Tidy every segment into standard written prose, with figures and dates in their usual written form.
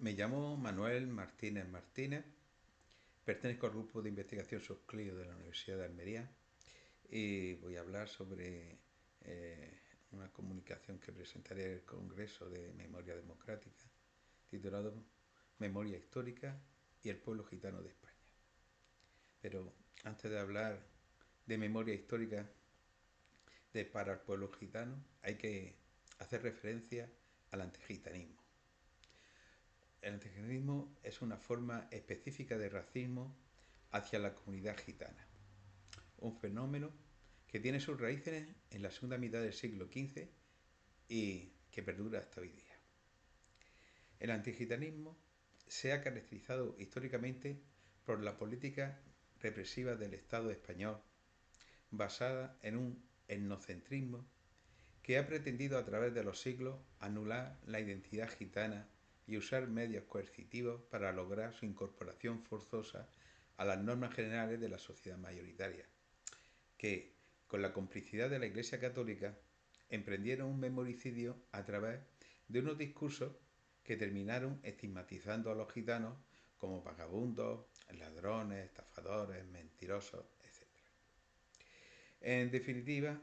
Me llamo Manuel Martínez Martínez, pertenezco al grupo de investigación Sosclio de la Universidad de Almería y voy a hablar sobre una comunicación que presentaré en el Congreso de Memoria Democrática, titulado Memoria Histórica y el pueblo gitano de España. Pero antes de hablar de memoria histórica para el pueblo gitano, hay que hacer referencia al antigitanismo. El antigitanismo es una forma específica de racismo hacia la comunidad gitana, un fenómeno que tiene sus raíces en la segunda mitad del siglo XV y que perdura hasta hoy día. El antigitanismo se ha caracterizado históricamente por la política represiva del Estado español, basada en un etnocentrismo que ha pretendido a través de los siglos anular la identidad gitana y usar medios coercitivos para lograr su incorporación forzosa a las normas generales de la sociedad mayoritaria, que, con la complicidad de la Iglesia Católica, emprendieron un memoricidio a través de unos discursos que terminaron estigmatizando a los gitanos como vagabundos, ladrones, estafadores, mentirosos, etc. En definitiva,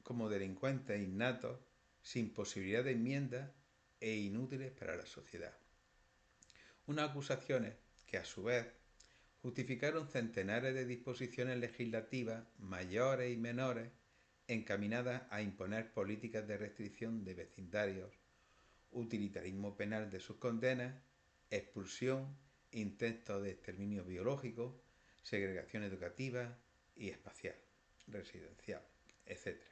como delincuentes innatos, sin posibilidad de enmienda e inútiles para la sociedad. Unas acusaciones que, a su vez, justificaron centenares de disposiciones legislativas mayores y menores encaminadas a imponer políticas de restricción de vecindarios, utilitarismo penal de sus condenas, expulsión, intentos de exterminio biológico, segregación educativa y espacial, residencial, etc.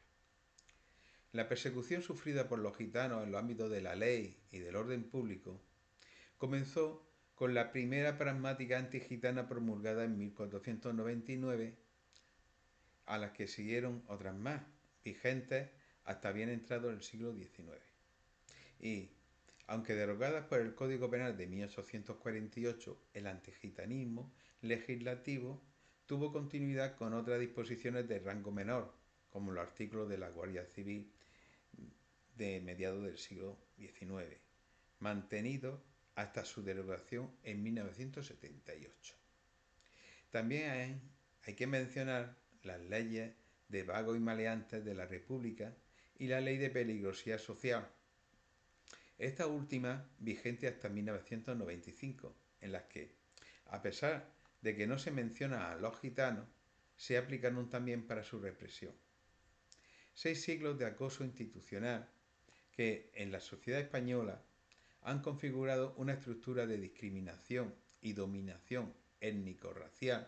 La persecución sufrida por los gitanos en los ámbitos de la ley y del orden público comenzó con la primera pragmática antigitana promulgada en 1499, a las que siguieron otras más, vigentes hasta bien entrado el siglo XIX. Y, aunque derogadas por el Código Penal de 1848, el antigitanismo legislativo tuvo continuidad con otras disposiciones de rango menor, como los artículos de la Guardia Civil de mediados del siglo XIX, mantenidos hasta su derogación en 1978. También hay que mencionar las leyes de vagos y maleantes de la República y la ley de peligrosidad social, esta última vigente hasta 1995, en las que, a pesar de que no se menciona a los gitanos, se aplicaron también para su represión. 6 siglos de acoso institucional que en la sociedad española han configurado una estructura de discriminación y dominación étnico-racial,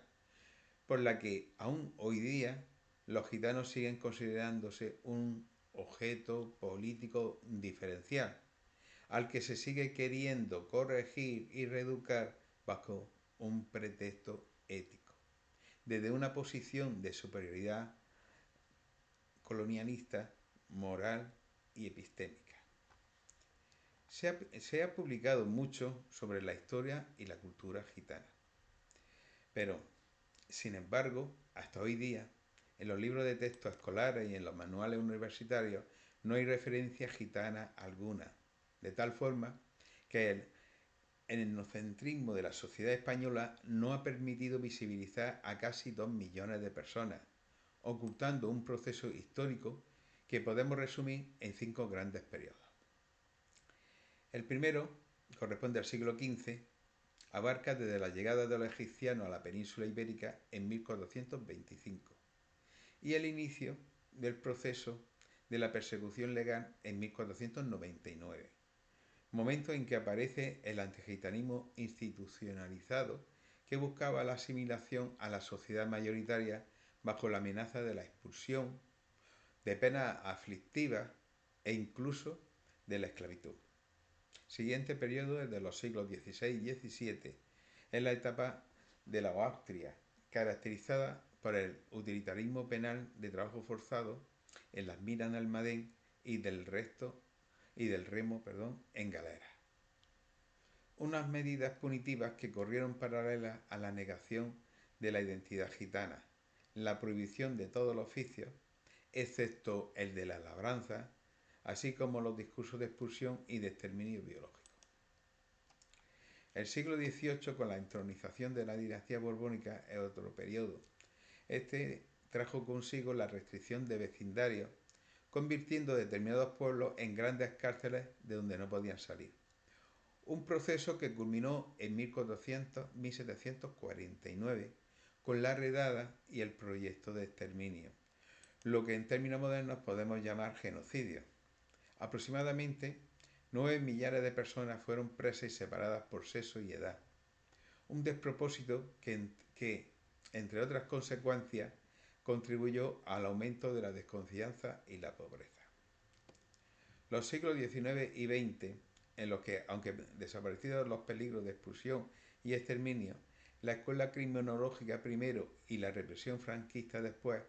por la que aún hoy día los gitanos siguen considerándose un objeto político diferencial, al que se sigue queriendo corregir y reeducar bajo un pretexto ético, desde una posición de superioridad colonialista, moral y epistémica. Se ha publicado mucho sobre la historia y la cultura gitana, pero, sin embargo, hasta hoy día, en los libros de texto escolares y en los manuales universitarios no hay referencia gitana alguna, de tal forma que el etnocentrismo de la sociedad española no ha permitido visibilizar a casi 2 millones de personas, ocultando un proceso histórico que podemos resumir en 5 grandes periodos. El primero corresponde al siglo XV, abarca desde la llegada de los egipcianos a la península ibérica en 1425 y el inicio del proceso de la persecución legal en 1499, momento en que aparece el antigitanismo institucionalizado que buscaba la asimilación a la sociedad mayoritaria bajo la amenaza de la expulsión, de penas aflictivas e incluso de la esclavitud. Siguiente periodo es de los siglos XVI y XVII, es la etapa de la Austria, caracterizada por el utilitarismo penal de trabajo forzado en las minas de Almadén y del remo en galeras. Unas medidas punitivas que corrieron paralelas a la negación de la identidad gitana, la prohibición de todos los oficios, excepto el de la labranza, así como los discursos de expulsión y de exterminio biológico. El siglo XVIII, con la entronización de la dinastía borbónica, es otro periodo. Este trajo consigo la restricción de vecindarios, convirtiendo determinados pueblos en grandes cárceles de donde no podían salir. Un proceso que culminó en 1749 con la redada y el proyecto de exterminio, lo que en términos modernos podemos llamar genocidio. Aproximadamente 9 millares de personas fueron presas y separadas por sexo y edad. Un despropósito que, entre otras consecuencias, contribuyó al aumento de la desconfianza y la pobreza. Los siglos XIX y XX, en los que, aunque desaparecidos los peligros de expulsión y exterminio, la escuela criminológica primero y la represión franquista después,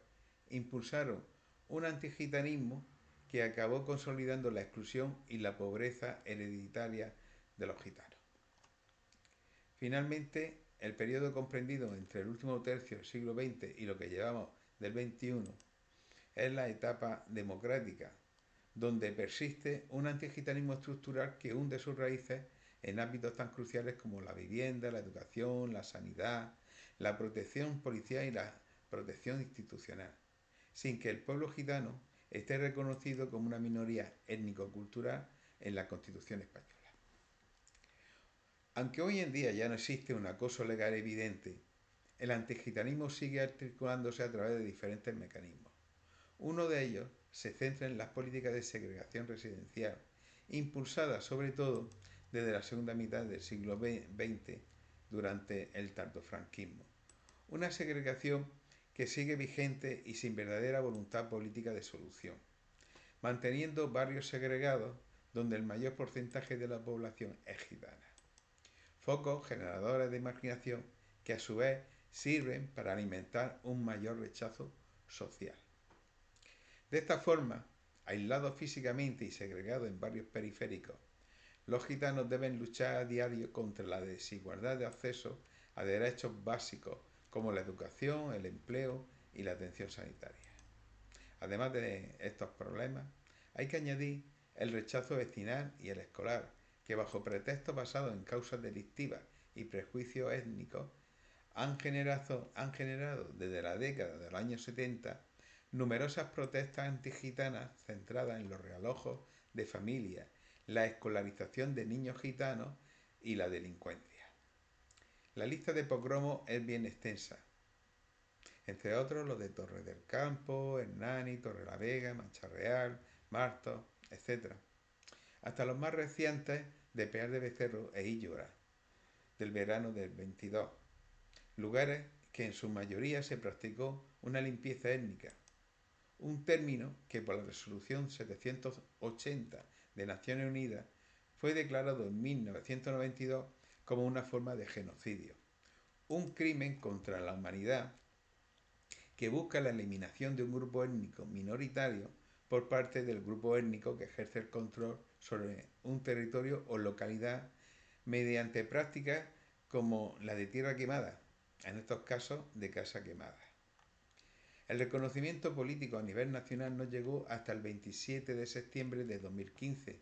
impulsaron un antigitanismo que acabó consolidando la exclusión y la pobreza hereditaria de los gitanos. Finalmente, el periodo comprendido entre el último tercio del siglo XX y lo que llevamos del XXI es la etapa democrática, donde persiste un antigitanismo estructural que hunde sus raíces en ámbitos tan cruciales como la vivienda, la educación, la sanidad, la protección policial y la protección institucional, sin que el pueblo gitano esté reconocido como una minoría étnico-cultural en la Constitución española. Aunque hoy en día ya no existe un acoso legal evidente, el antigitanismo sigue articulándose a través de diferentes mecanismos. Uno de ellos se centra en las políticas de segregación residencial, impulsadas sobre todo desde la segunda mitad del siglo XX durante el tardofranquismo. Una segregación que sigue vigente y sin verdadera voluntad política de solución, manteniendo barrios segregados donde el mayor porcentaje de la población es gitana. Focos generadores de marginación que a su vez sirven para alimentar un mayor rechazo social. De esta forma, aislados físicamente y segregados en barrios periféricos, los gitanos deben luchar a diario contra la desigualdad de acceso a derechos básicos como la educación, el empleo y la atención sanitaria. Además de estos problemas, hay que añadir el rechazo vecinal y el escolar, que bajo pretextos basados en causas delictivas y prejuicios étnicos han generado desde la década de los años 70 numerosas protestas antigitanas centradas en los realojos de familia, la escolarización de niños gitanos y la delincuencia. La lista de pogromos es bien extensa, entre otros los de Torre del Campo, Hernani, Torrelavega, Mancha Real, Martos, etc., hasta los más recientes de Peñar de Becerro e Illora, del verano del 22, lugares que en su mayoría se practicó una limpieza étnica, un término que por la resolución 780 de Naciones Unidas fue declarado en 1992 como una forma de genocidio, un crimen contra la humanidad que busca la eliminación de un grupo étnico minoritario por parte del grupo étnico que ejerce el control sobre un territorio o localidad mediante prácticas como la de tierra quemada, en estos casos de casa quemada. El reconocimiento político a nivel nacional no llegó hasta el 27 de septiembre de 2015,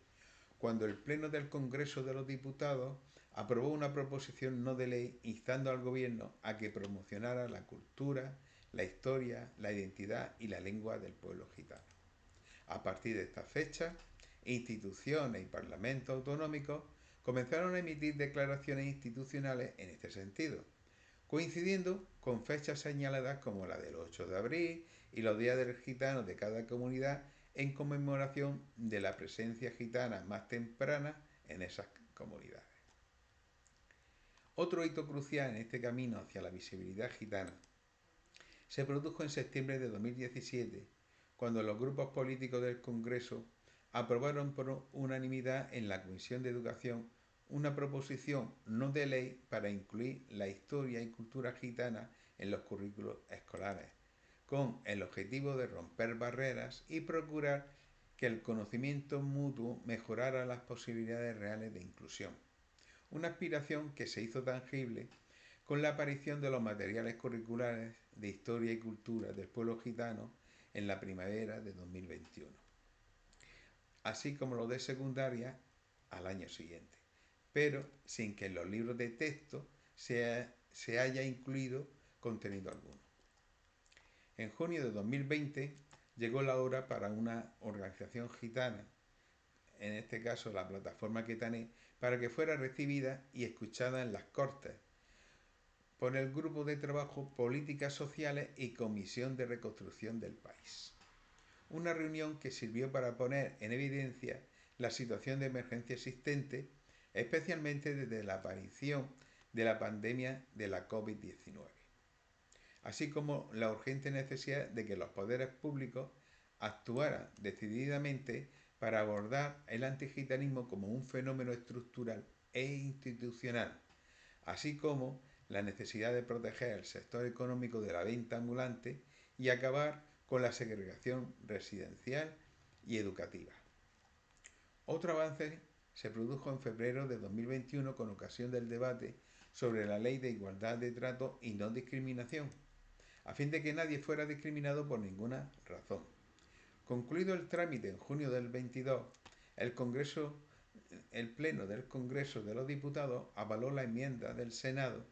cuando el Pleno del Congreso de los Diputados aprobó una proposición no de ley instando al Gobierno a que promocionara la cultura, la historia, la identidad y la lengua del pueblo gitano. A partir de esta fecha, instituciones y parlamentos autonómicos comenzaron a emitir declaraciones institucionales en este sentido, coincidiendo con fechas señaladas como la del 8 de abril y los días del gitano de cada comunidad en conmemoración de la presencia gitana más temprana en esas comunidades. Otro hito crucial en este camino hacia la visibilidad gitana se produjo en septiembre de 2017, cuando los grupos políticos del Congreso aprobaron por unanimidad en la Comisión de Educación una proposición no de ley para incluir la historia y cultura gitana en los currículos escolares, con el objetivo de romper barreras y procurar que el conocimiento mutuo mejorara las posibilidades reales de inclusión. Una aspiración que se hizo tangible con la aparición de los materiales curriculares de historia y cultura del pueblo gitano en la primavera de 2021, así como los de secundaria al año siguiente. pero sin que en los libros de texto se haya incluido contenido alguno. En junio de 2020 llegó la hora para una organización gitana, en este caso la plataforma Quetané, para que fuera recibida y escuchada en las Cortes por el Grupo de Trabajo Políticas Sociales y Comisión de Reconstrucción del País. Una reunión que sirvió para poner en evidencia la situación de emergencia existente, especialmente desde la aparición de la pandemia de la COVID-19, así como la urgente necesidad de que los poderes públicos actuaran decididamente para abordar el antigitanismo como un fenómeno estructural e institucional, así como la necesidad de proteger el sector económico de la venta ambulante y acabar con la segregación residencial y educativa. Otro avance se produjo en febrero de 2021 con ocasión del debate sobre la Ley de Igualdad de Trato y No Discriminación, a fin de que nadie fuera discriminado por ninguna razón. Concluido el trámite en junio del 22, el Pleno del Congreso de los Diputados avaló la enmienda del Senado,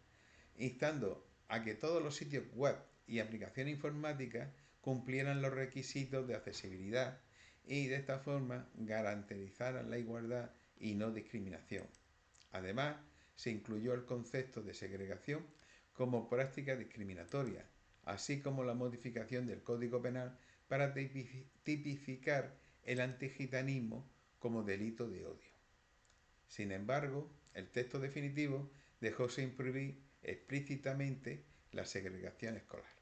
instando a que todos los sitios web y aplicaciones informáticas cumplieran los requisitos de accesibilidad y de esta forma garantizaran la igualdad y no discriminación. Además, se incluyó el concepto de segregación como práctica discriminatoria, así como la modificación del Código Penal para tipificar el antigitanismo como delito de odio. Sin embargo, el texto definitivo dejó sin prohibir explícitamente la segregación escolar.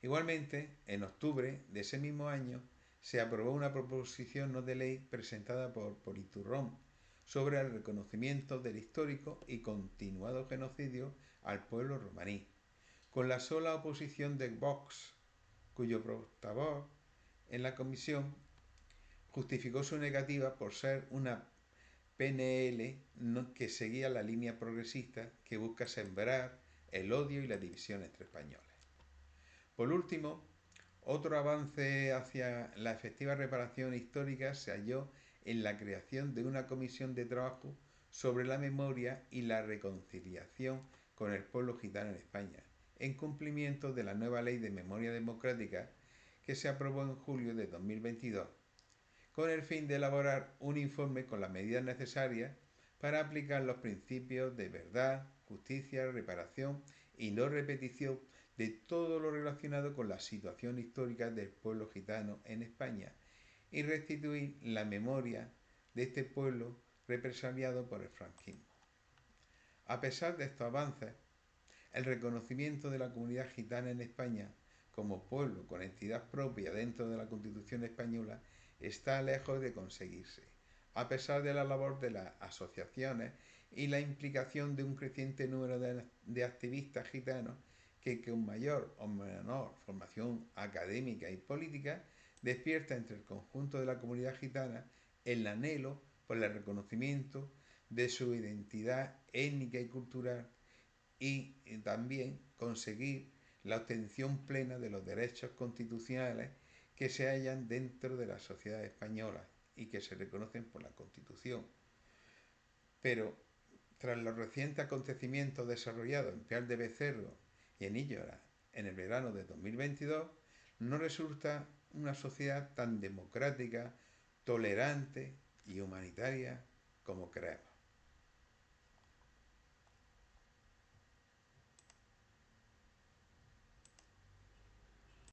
Igualmente, en octubre de ese mismo año, se aprobó una proposición no de ley presentada por Iturrón sobre el reconocimiento del histórico y continuado genocidio al pueblo romaní, con la sola oposición de Vox, cuyo portavoz en la comisión justificó su negativa por ser una PNL que seguía la línea progresista que busca sembrar el odio y la división entre españoles. Por último, otro avance hacia la efectiva reparación histórica se halló en la creación de una comisión de trabajo sobre la memoria y la reconciliación con el pueblo gitano en España, en cumplimiento de la nueva Ley de Memoria Democrática que se aprobó en julio de 2022, con el fin de elaborar un informe con las medidas necesarias para aplicar los principios de verdad, justicia, reparación y no repetición de todo lo relacionado con la situación histórica del pueblo gitano en España y restituir la memoria de este pueblo represaliado por el franquismo. A pesar de estos avances, el reconocimiento de la comunidad gitana en España como pueblo con entidad propia dentro de la Constitución española está lejos de conseguirse, a pesar de la labor de las asociaciones y la implicación de un creciente número de activistas gitanos que con mayor o menor formación académica y política despierta entre el conjunto de la comunidad gitana el anhelo por el reconocimiento de su identidad étnica y cultural y también conseguir la obtención plena de los derechos constitucionales que se hallan dentro de la sociedad española y que se reconocen por la Constitución. Pero, tras los recientes acontecimientos desarrollados en Piar de Becerro y en Illora en el verano de 2022, no resulta una sociedad tan democrática, tolerante y humanitaria como creemos.